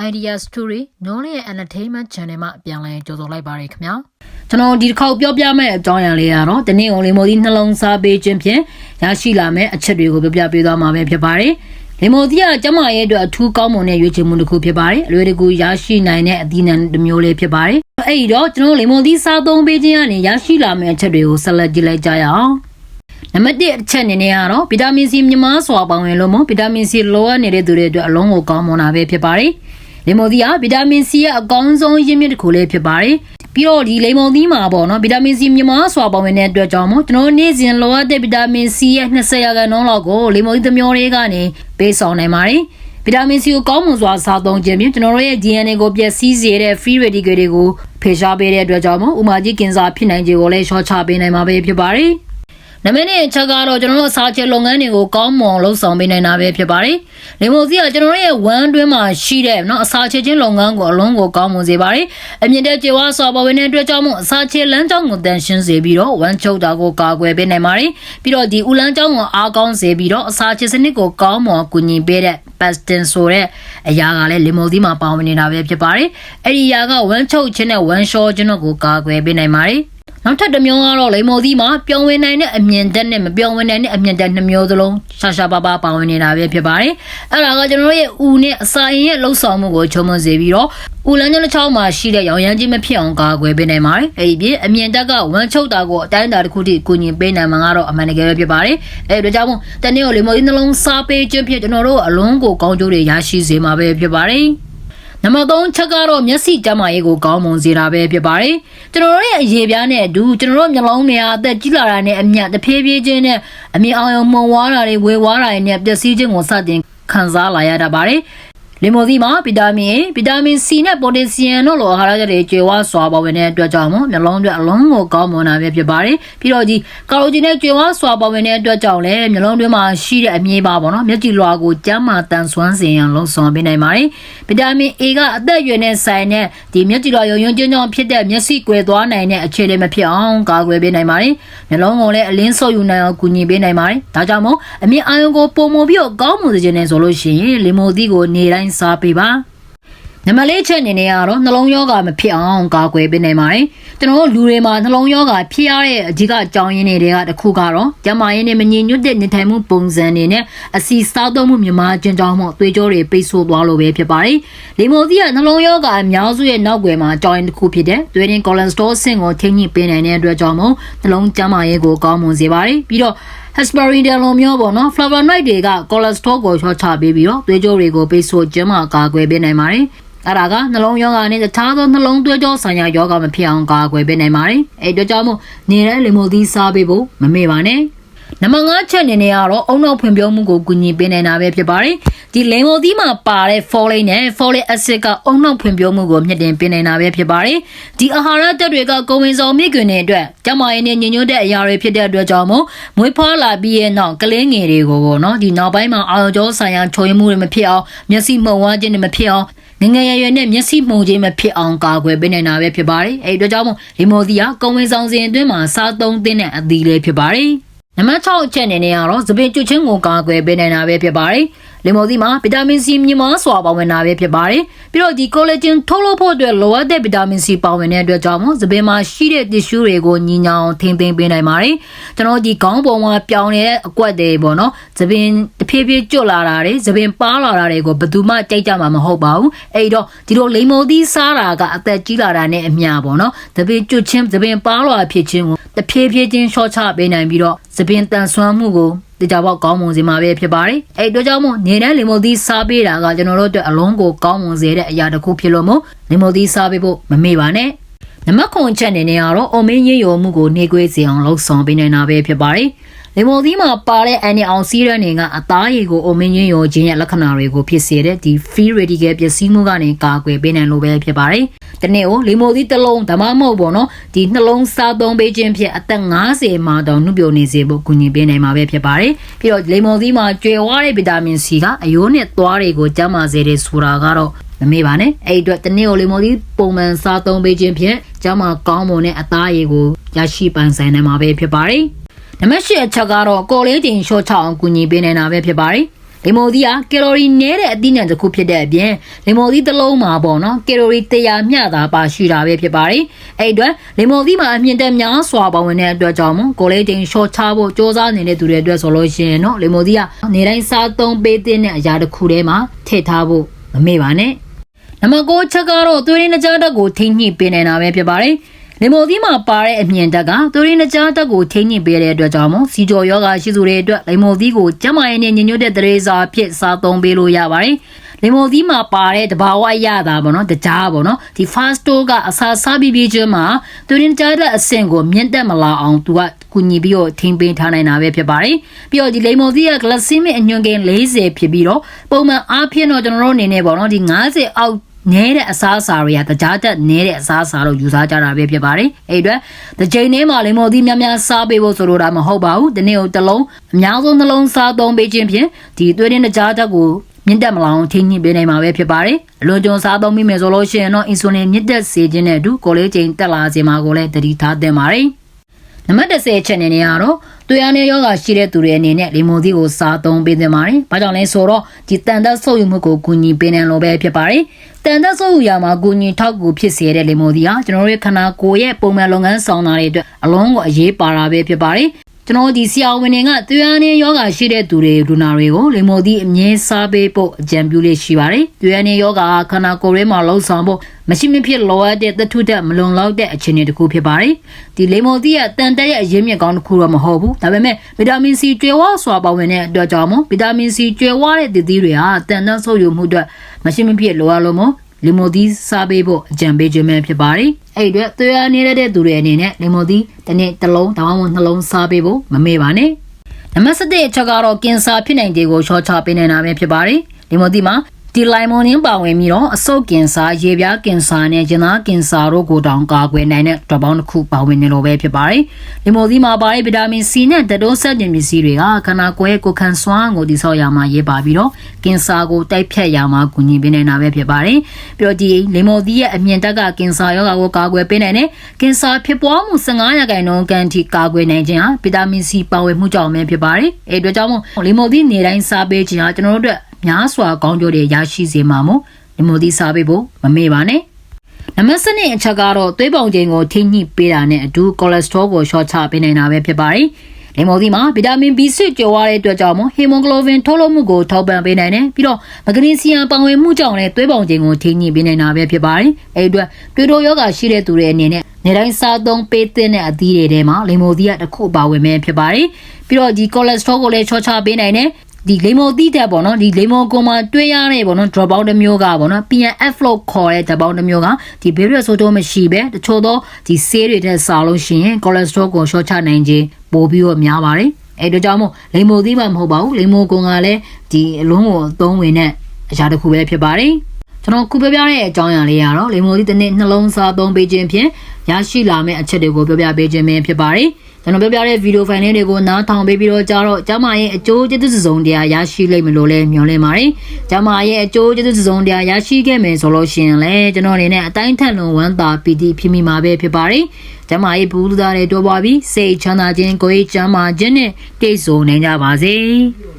Idea Story နော်ရဲ့ Entertainment Channel မှာပြန်လည်ကြိုဆိုလိုက်ပါရခင်ဗျာကျွန်တော်ဒီတစ်ခေါက်ပြောပြမယ့်အကြောင်းအရာလေးကတော့ဒီနေ့ only မိုဒီနှလုံးစားပေးခြင်းဖြင့်ရရှိလာမယ့်အချက်တွေကိုပြောပြပေးသွားမှာပဲဖြစ်ပါတယ်လေမိုဒီကကျမရဲ့အတွက်အထူးကောင်းမွန်တဲ့ရွေးချယ်မှုတစ်ခုဖြစ်ပါတယ်အလွယ်တကူရရှိနိုင်တဲ့အသီးနှံတစ်မျိုးလေးဖြစ်ပါတယ်အဲ့ဒီတော့ကျွန်တော်လေမိုဒီစားသုံးပေးခြင်းကနေရရှိလာမယ့်အချက်တွေကိုဆက်လက်ကြည့်လိုက်ကြရအောင်နံပါတ်1အချက်အနေနဲ့ကတော့ဗီတာမင် C မြမစွာပါဝင်လို့မို့ဗီတာမင် C လိုအပ်နေတဲ့သူတွေအတွက်အလုံးကိုကောင်းမွန်တာပဲဖြစ်ပါတယ်လေမုန်သီးကဗီတာမင် C ရဲ့အကောင်းဆုံးရင်းမြစ်တစ်ခုလေးဖြစ်ပါတယ်ပြီးတော့ဒီလေမုန်သီးမှာပေါ့နော်ဗီတာမင် C မြမစွာပါဝင်တဲ့အတွက်ကြောင့်မို့ကျွန်တော်နေ့စဉ်လိုအပ်တဲ့ဗီတာမင် C ရဲ့20%လောက်ကိုလေမုန်သီးတစ်မျိုးလေးကနေပေးဆောင်နိုင်ပါတယ်ဗီတာမင် C ကိုကောင်းမွန်စွာစားသုံးခြင်းဖြင့်ကျွန်တော်တို့ရဲ့ DNA ကိုပျက်စီးစေတဲ့ free radical တွေကိုဖယ်ရှားပေးတဲ့အတွက်ကြောင့်မို့ဥမာကြီးကင်ဆာဖြစ်နိုင်ခြေကိုလည်းရှော့ချပေးနိုင်မှာပဲဖြစ်ပါတယ်နံပါတ်2အချက်ကတော့ကျွန်တော်တို့အစာချေလုပ်ငန်းတွေကိုကောင်းမွန်လုပ်ဆောင်ပေးနိုင်တာပဲဖြစ်ပါတယ်။လေမိုစီကကျွန်တော်တို့ရဲ့ဝမ်းတွင်းမှာရှိတဲ့เนาะအစာချေခြင်းလုပ်ငန်းကိုအလုံးကိုကောင်းမွန်စေပါတယ်။အမြင့်တဲ့ကြေဝါစွာပါဝင်တဲ့အတွက်ကြောင့်မို့အစာချေလမ်းကြောင်းကိုတန်ရှင်းစေပြီးတော့ဝမ်းချုပ်တာကိုကာကွယ်ပေးနိုင်ပါတယ်။ပြီးတော့ဒီဥလမ်းကြောင်းကိုအားကောင်းစေပြီးတော့အစာချေစနစ်ကိုကောင်းမွန်ကူညီပေးတဲ့ pastin ဆိုတဲ့အရာကလည်းလေမိုစီမှာပါဝင်နေတာပဲဖြစ်ပါတယ်။အဲ့ဒီအရာကဝမ်းချုပ်ခြင်းနဲ့ဝမ်းလျှောခြင်းတို့ကိုကာကွယ်ပေးနိုင်ပါတယ်နောက်ထပ်တစ်မျိုးကတော့လေမိုသီးမှာပြောင်းဝင်နိုင်တဲ့အမြင့်တက်နဲ့မပြောင်းဝင်နိုင်တဲ့အမြင့်တက်နှစ်မျိုးစလုံးရှာရှာပါပါပါဝင်နေတာပဲဖြစ်ပါတယ်။အဲ့ဒါကကျွန်တော်တို့ရဲ့ဦးနဲ့အစာရင်ရဲ့လှုပ်ဆောင်မှုကိုချုံမွန်စေပြီးတော့ဦးလန်းချောင်းမှာရှိတဲ့ရောင်ရမ်းကြီးမဖြစ်အောင်ကာကွယ်ပေးနိုင်ပါတယ်။အဲ့ဒီပြင်အမြင့်တက်ကဝမ်းချုပ်တာကိုအတိုင်းအတာတစ်ခုထိကူညီပေးနိုင်မှာကတော့အမှန်တကယ်ပဲဖြစ်ပါတယ်။အဲ့ဒီတော့ကြောင့်မို့တနေ့ကိုလေမိုသီးနှလုံးစားပေးခြင်းဖြင့်ကျွန်တော်တို့အလုံးကိုကောင်းကျိုးတွေရရှိစေမှာပဲဖြစ်ပါတယ်။နံပါတ်3ချက်ကတော့မျက်စိကျန်းမာရေးကိုကောင်းမွန်စေတာပဲဖြစ်ပါတယ်ကျွန်တော်တို့ရဲ့အရေးပြားနဲ့အတူကျွန်တော်တို့မျိုးလုံးတွေအသက်ကြီးလာတာနဲ့အမျှတဖြည်းဖြည်းချင်းနဲ့အမြင်အောင်ရုံမှုံဝါးတာတွေဝေဝါးတာတွေနဲ့ပျက်စီးခြင်းကိုစတင်ခံစားလာရတာပါတယ်လေမိုသီးမှာဗီတာမင် A ဗီတာမင် C နဲ့ပိုတက်ဆီယမ်တို့လိုအာဟာရချက်တွေကျွေးဝစွာပါဝင်တဲ့အတွက်ကြောင့်မို့မျိုးလုံးတွေအလုံးကိုကောင်းမွန်တာပဲဖြစ်ပါတယ်ပြီးတော့ဒီကာလိုဂျင်နဲ့ကျွေးဝစွာပါဝင်တဲ့အတွက်ကြောင့်လည်းမျိုးလုံးတွေမှာရှိတဲ့အမြင်ပါပေါ့နော်မျက်ကြည်လွှာကိုကျန်းမာတန်ဆွမ်းစေရန်လှုံ့ဆော်ပေးနိုင်ပါတယ်ဗီတာမင် A ကအသက်အရွယ်နဲ့ဆိုင်တဲ့ဒီမျက်ကြည်လွှာရုံယွန်းကျဉ်းကြောင့်ဖြစ်တဲ့မျက်စိကွယ်သွားနိုင်တဲ့အခြေအနေမဖြစ်အောင်ကာကွယ်ပေးနိုင်ပါတယ်မျိုးလုံးကိုလည်းအလင်းဆုပ်ယူနိုင်အောင်ကူညီပေးနိုင်ပါတယ်ဒါကြောင့်မို့အမြင်အာရုံကိုပုံမပြီးတော့ကောင်းမွန်စေခြင်းနဲ့ဆိုလို့ရှိရင်လေမိုသီးကိုနေတိုင်းစားပေးပါနံပါတ်4ချက်အနေနဲ့ကတော့နှလုံးရောဂါမဖြစ်အောင်ကာကွယ်ပေးနိုင်ပါတယ်ကျွန်တော်တို့လူတွေမှာနှလုံးရောဂါဖြစ်ရတဲ့အဓိကအကြောင်းရင်းတွေကတစ်ခုကတော့ကျန်းမာရေးနဲ့မညီညွတ်တဲ့နေထိုင်မှုပုံစံတွေနဲ့အဆီစားသုံးမှုမြမာခြင်းကြောင့်မို့သွေးကြောတွေပိတ်ဆို့သွားလို့ပဲဖြစ်ပါတယ်လေမိုသီးကနှလုံးရောဂါအများစုရဲ့နောက်ွယ်မှာအကြောင်းရင်းတစ်ခုဖြစ်တဲ့သွေးရင်းကိုလက်စတရောဆင့်ကိုထိန်းညှိပေးနိုင်တဲ့အတွက်ကြောင့်မို့နှလုံးကျန်းမာရေးကိုကောင်းမွန်စေပါတယ်ပြီးတော့hesperidin လိုမျိုးပေါ့နော် flavonoid တွေက cholesterol ကိုလျှော့ချပေးပြီးတော့သွေးကြောတွေကိုပိတ်ဆို့ခြင်းမှာကာကွယ်ပေးနိုင်ပါတယ်အဲ့ဒါကနှလုံးရောဂါနဲ့တခြားသောနှလုံးသွေးကြောဆိုင်ရာရောဂါမဖြစ်အောင်ကာကွယ်ပေးနိုင်ပါတယ်အဲ့တို့ကြောင့်မို့နေတိုင်းလေမိုသီးစားပေးဖို့မမေ့ပါနဲ့နံပါတ်5ချက်အနေနဲ့ကတော့အုံနောက်ဖွံ့ဖြိုးမှုကိုကူညီပေးနိုင်တာပဲဖြစ်ပါတယ်ဒီလေမိုသီးမှာပါတဲ့ folate နဲ့ folic acid ကအုံနောက်ဖွံ့ဖြိုးမှုကိုမြင့်တင်ပေးနိုင်တာပဲဖြစ်ပါတယ်ဒီအာဟာရဓာတ်တွေကကိုယ်ဝင်ဆောင်မိခင်တွေအတွက်ကျန်းမာရေးနဲ့ညီညွတ်တဲ့အရာတွေဖြစ်တဲ့အတွက်ကြောင့်မို့မွေးဖွားလာပြီးရဲ့နောက်ကလေးငယ်တွေကိုပေါ့နော်ဒီနောက်ပိုင်းမှာအာရုံကြောဆိုင်ရာချိုးယွင်းမှုတွေမဖြစ်အောင်မျက်စိမှုံဝါးခြင်းတွေမဖြစ်အောင်ငငယ်ရွယ်နဲ့မျက်စိမှုန်ခြင်းမဖြစ်အောင်ကာကွယ်ပေးနိုင်တာပဲဖြစ်ပါတယ်။အဲဒီအတွက်ကြောင့်မို့လေမိုသီးကကုံဝင်ဆောင်စဉ်အတွင်းမှာစားသုံးသင့်တဲ့အသီးလေးဖြစ်ပါတယ်။နံပါတ်6အချက်အနေနဲ့ကတော့သပင်ကျွတ်ချင်းကိုကာကွယ်ပေးနိုင်တာပဲဖြစ်ပါတယ်။လေမိုသီးမှာဗီတာမင် C မြင့်မားစွာပါဝင်တာပဲဖြစ်ပါတယ်။ပြီးတော့ဒီကိုလာဂျင်ထုတ်လုပ်ဖို့အတွက်လိုအပ်တဲ့ဗီတာမင် C ပါဝင်တဲ့အတွက်ကြောင့်မို့သပင်မှာရှိတဲ့ tissue တွေကိုညီညွတ်အောင်ထိန်းသိမ်းပေးနိုင်ပါတယ်။ကျွန်တော်ဒီခေါင်းပုံမှာပြောင်းနေတဲ့အကွက်တွေပေါ့နော်။သပင်တဖြည်းဖြည်းကျွတ်လာတာတွေသပင်ပါလာတာတွေကိုဘယ်သူမှကြိုက်ကြမှာမဟုတ်ပါဘူး။အဲဒီတော့ဒီလိုလေမိုသီးစားတာကအသက်ကြီးလာတာနဲ့အမျှပေါ့နော်။သပင်ကျွတ်ချင်းသပင်ပါလာဖြစ်ခြင်းကိုတဖြည်းဖြည်းချင်းရှော့ချပေးနိုင်ပြီးတော့သပင်တန်ဆွမ်းမှုကိုဒီကြပေါက်ကောင်းမွန်စေမှာပဲဖြစ်ပါတယ်။အဲ့တို့ကြောင့်မို့နေတိုင်းလေမိုသီးစားပေးတာကကျွန်တော်တို့အတွက်အလုံးကိုကောင်းမွန်စေတဲ့အရာတစ်ခုဖြစ်လို့မို့လေမိုသီးစားပေးဖို့မမေ့ပါနဲ့။နံပါတ်9ချက်အနေနဲ့ကတော့အော်မင်းရေရောမှုကိုနှေးကွေးစေအောင်လှုံ့ဆော်ပေးနိုင်တာပဲဖြစ်ပါတယ်။လေမိုသီးမှာပါတဲ့အန်နီအောင်စီးရန်တွေကအသားရည်ကိုအော်မင်းရေရောခြင်းရဲ့လက္ခဏာတွေကိုဖြစ်စေတဲ့ဒီ free radical ပျက်စီးမှုကနေကာကွယ်ပေးနိုင်လို့ပဲဖြစ်ပါတယ်။ဒီနေ့ကိုလေမိုသီးတစ်လုံးဒါမှမဟုတ်ပေါ့နော်ဒီနှလုံးစားသုံးပေးခြင်းဖြင့်အသက်50မှာတောင်နှုတ်ပြနေစေဖို့ကူညီပေးနိုင်မှာပဲဖြစ်ပါတယ်။ပြီးတော့လေမိုသီးမှာကျွေဝါတဲ့ဗီတာမင် C ကအယိုးနဲ့သွားတွေကိုကျန်းမာစေတယ်ဆိုတာကတော့မမေ့ပါနဲ့အဲ့အတွက်တနေ့ကိုလေမိုသီးပုံမှန်စားသုံးပေးခြင်းဖြင့်ကျန်းမာကောင်းမွန်တဲ့အသားရည်ကိုရရှိပိုင်ဆိုင်နိုင်မှာပဲဖြစ်ပါတယ်။နံပါတ်8အချက်ကတော့ကော်လေးတင်ရှော့ချအောင်ကူညီပေးနိုင်တာပဲဖြစ်ပါတယ်။ လေမိုသီးကကယ်လိုရီနည်းတဲ့အသီးနှံတစ်ခုဖြစ်တဲ့အပြင်လေမိုသီးတစ်လုံးမှာပေါ့နော်ကယ်လိုရီ100မျှသာပါရှိတာပဲဖြစ်ပါတယ်အဲ့အတွက်လေမိုသီးမှာအမြင့်တက်များစွာပါဝင်တဲ့အတွက်ကြောင့်ကိုလေးချိန်ရှော့ချဖို့စ조사နေတဲ့သူတွေအတွက်ဆိုလို့ရှိရင်နော်လေမိုသီးကနေတိုင်းစားသုံးပေးတဲ့အရာတစ်ခုထဲမှာထည့်ထားဖို့မမေ့ပါနဲ့နံပါတ်9ချက်ကတော့သွေးရင်းနှကြားဓာတ်ကိုထိန်းညှိပေးနေတာပဲဖြစ်ပါတယ်လေမိုသီးမှာပါတဲ့အမြင့်တက်ကသွေးရင်းနှကြားဓာတ်ကိုထိန်းညှိပေးတဲ့အတွက်ကြောင့်မို့စီကြောယောဂရှိသူတွေအတွက်လေမိုသီးကိုကျန်းမာရေးနဲ့ညညွတ်တဲ့တရေစာဖြစ်စားသုံးပေးလို့ရပါတယ်လေမိုသီးမှာပါတဲ့တဘာဝရတာပေါ့နော်တကြားပေါ့နော်ဒီ fast store ကအစာစားပြီးပြီးချင်းမှာသွေးရင်းကြားဓာတ်အဆင့်ကိုမြင့်တက်မလာအောင်သူကကူညီပြီးတော့ထိန်းပေးထားနိုင်တာပဲဖြစ်ပါတယ်ပြီးတော့ဒီလေမိုသီးက glycemic အညွန့်ကိန်း40ဖြစ်ပြီးတော့ပုံမှန်အားဖြင့်တော့ကျွန်တော်တို့အနေနဲ့ပေါ့နော်ဒီ90အောက်နဲတဲ့အစားအစာတွေကတကြားတက်နဲတဲ့အစားအစာလို့ယူဆကြတာပဲဖြစ်ပါတယ်အဲ့အတွက်တစ်ချိန်ထဲမှာလေမိုသီးများများစားပေးဖို့ဆိုလိုတာမဟုတ်ပါဘူးဒီနေ့ကိုတစ်လုံးအများဆုံးနှလုံးစားသုံးပေးခြင်းဖြင့်ဒီသွေးရင်းတကြားတက်ကိုမြင့်တက်မလာအောင်ထိန်းညှိပေးနိုင်မှာပဲဖြစ်ပါတယ်အလွန်ကျွံစားသုံးမိမယ်ဆိုလို့ရှိရင်တော့အင်ဆူလင်မြင့်တက်စေခြင်းနဲ့အတူကိုလေးချိန်တက်လာစေမှာကိုလည်းသတိထားသင့်ပါတယ်နံပါတ်10ချက်အနေနဲ့ကတော့သွေးအားနည်းယောဂရှိတဲ့သူတွေအနေနဲ့လေမိုသီးကိုစားသုံးပေးသင့်ပါတယ်။ဘာကြောင့်လဲဆိုတော့ဒီတန်သက်ဆုပ်ယူမှုကိုကူညီပေးနိုင်လို့ပဲဖြစ်ပါတယ်။တန်သက်ဆုပ်ယူရာမှာကူညီထောက်ကူဖြစ်စေတဲ့လေမိုသီးဟာကျွန်တော်တို့ရဲ့ခန္ဓာကိုယ်ရဲ့ပုံမှန်လုပ်ငန်းဆောင်တာတွေအတွက်အလုံးကိုအရေးပါတာပဲဖြစ်ပါတယ်။ကျွန်တော်ဒီဆရာဝန်တွေကသွေးအားနည်းယောဂရှိတဲ့သူတွေလူနာတွေကိုလေမိုသီးအမြဲစားပေးဖို့အကြံပြုလေးရှိပါတယ်။သွေးအားနည်းယောဂခန္ဓာကိုယ်ထဲမှာလှုပ်ဆောင်ဖို့မရှိမဖြစ်လိုအပ်တဲ့သတ္ထုဓာတ်မလုံလောက်တဲ့အခြေအနေတစ်ခုဖြစ်ပါတယ်။ဒီလေမိုသီးကတန်တက်ရဲ့အရင်းမြစ်ကောင်းတစ်ခုတော့မဟုတ်ဘူး။ဒါပေမဲ့ဗီတာမင်စီကျွဲဝစွာပါဝင်တဲ့အတွက်ကြောင့်ဗီတာမင်စီကျွဲဝတဲ့သစ်သီးတွေဟာတန်တက်ဆုပ်ယူမှုအတွက်မရှိမဖြစ်လိုအပ်လို့မို့လေမိုသီးစားပေးဖို့အကြံပေးခြင်းပဲဖြစ်ပါတယ်။အဲ့အတွက်သွေးအားနည်းတဲ့သူတွေအနေနဲ့လေမိုသီးတစ်နေ့တစ်လုံးဒါမှမဟုတ်နှလုံးစားပေးဖို့မမေ့ပါနဲ့။နံပါတ်7အချက်ကတော့ကင်ဆာဖြစ်နိုင်တဲ့ကိုရှော့ချပေးနေတာပဲဖြစ်ပါတယ်။လေမိုသီးမှာဒီလိုင်မိုနင်းပါဝင်ပြီးတော့အဆုတ်ကင်ဆာရေပြားကင်ဆာနဲ့ကျန်းသားကင်ဆာတို့ကိုတောင်ကာကွယ်နိုင်တဲ့ဓာတ်ပေါင်းတစ်ခုပါဝင်နေလို့ပဲဖြစ်ပါတယ်။လေမိုသီးမှာပါတဲ့ဗီတာမင်စီနဲ့ဓာတ်တိုးဆက်တင်ပစ္စည်းတွေကခန္ဓာကိုယ်ရဲ့ကိုယ်ခံစွမ်းကိုတည်ဆောက်ရမှာရေးပါပြီးတော့ကင်ဆာကိုတိုက်ဖြတ်ရမှာကူညီပေးနေတာပဲဖြစ်ပါတယ်။ပြီးတော့ဒီလေမိုသီးရဲ့အမြင့်တက်ကကင်ဆာရောဂါကိုကာကွယ်ပေးနိုင်တဲ့ကင်ဆာဖြစ်ပွားမှု15%ခန့်ထိကာကွယ်နိုင်ခြင်းဟာဗီတာမင်စီပါဝင်မှုကြောင့်ပဲဖြစ်ပါတယ်။အဲအတွက်ကြောင့်မို့လေမိုသီးနေတိုင်းစားပေးခြင်းဟာကျွန်တော်တို့အတွက်များစွာကောင်းကျိုးတွေရရှိစေမှာမို့လေမိုသီးစားပေးဖို့မမေ့ပါနဲ့နံပါတ်7အချက်ကတော့သွေးပေါင်ချိန်ကိုထိန်းညှိပေးတာနဲ့အတူကိုလက်စထရောကိုရှော့ချပေးနိုင်တာပဲဖြစ်ပါတယ်လေမိုသီးမှာဗီတာမင် B6 ကျော်ရတဲ့အတွက်ကြောင့်ဟီမိုဂလိုဘင်ထုတ်လုပ်မှုကိုထောက်ပံ့ပေးနိုင်တယ်ပြီးတော့မဂနီဆီယမ်ပါဝင်မှုကြောင့်လည်းသွေးပေါင်ချိန်ကိုထိန်းညှိပေးနိုင်တာပဲဖြစ်ပါတယ်အဲအတွက်သွေးတိုးယောဂရှိတဲ့သူတွေအနေနဲ့နေတိုင်းစားသုံးပေးတဲ့အသီးတွေထဲမှာလေမိုသီးကတစ်ခုပါဝင်မဲ့ဖြစ်ပါတယ်ပြီးတော့ဒီကိုလက်စထရောကိုလည်းရှော့ချပေးနိုင်တယ်ဒီလေမိုသီးတဲ့ပေါ့နော်ဒီလေမိုကိုမှတွေ့ရတဲ့ပေါ့နော် drop out တစ်မျိုးကပေါ့နော် PNF လို့ခေါ်တဲ့ဓာတ်ပေါင်းတစ်မျိုးကဒီ various ဆိုတော့မရှိပဲတချို့သောဒီဆေးတွေနဲ့စားလို့ရှိရင် cholesterol ကိုရှော့ချနိုင်ခြင်းပိုပြီးတော့များပါတယ်အဲဒါကြောင့်မို့လေမိုသီးမှမဟုတ်ပါဘူးလေမိုကွန်ကလည်းဒီအလုံးကိုအသုံးဝင်တဲ့အရာတစ်ခုပဲဖြစ်ပါတယ်ကျွန်တော်ခုပြောပြတဲ့အကြောင်းအရာလေးကတော့လေမိုသီးတစ်နေ့နှလုံးစားသုံးပေးခြင်းဖြင့်ရရှိလာမယ့်အချက်တွေကိုပြောပြပေးခြင်းပဲဖြစ်ပါတယ်ကျွန်တော်ပြောပြတဲ့ဗီဒီယိုဖိုင်လေးတွေကိုနားထောင်ပေးပြီးတော့ကြတော့ကျမရဲ့အကျိုးကျေးဇူးစုံတရားရရှိလိမ့်မယ်လို့လည်းမျှော်လင့်ပါတယ်။ကျမရဲ့အကျိုးကျေးဇူးစုံတရားရရှိခဲ့မယ်ဆိုလို့ရှိရင်လည်းကျွန်တော်အနေနဲ့အတိုင်းထက်လွန်ဝမ်းသာပီတိဖြစ်မိမှာပဲဖြစ်ပါတယ်။ကျမရဲ့ဘူးလူသားတွေတိုးပွားပြီးစိတ်ချမ်းသာခြင်းကိုယ်ချမ်းသာခြင်းနဲ့ပြည့်စုံနိုင်ကြပါစေ။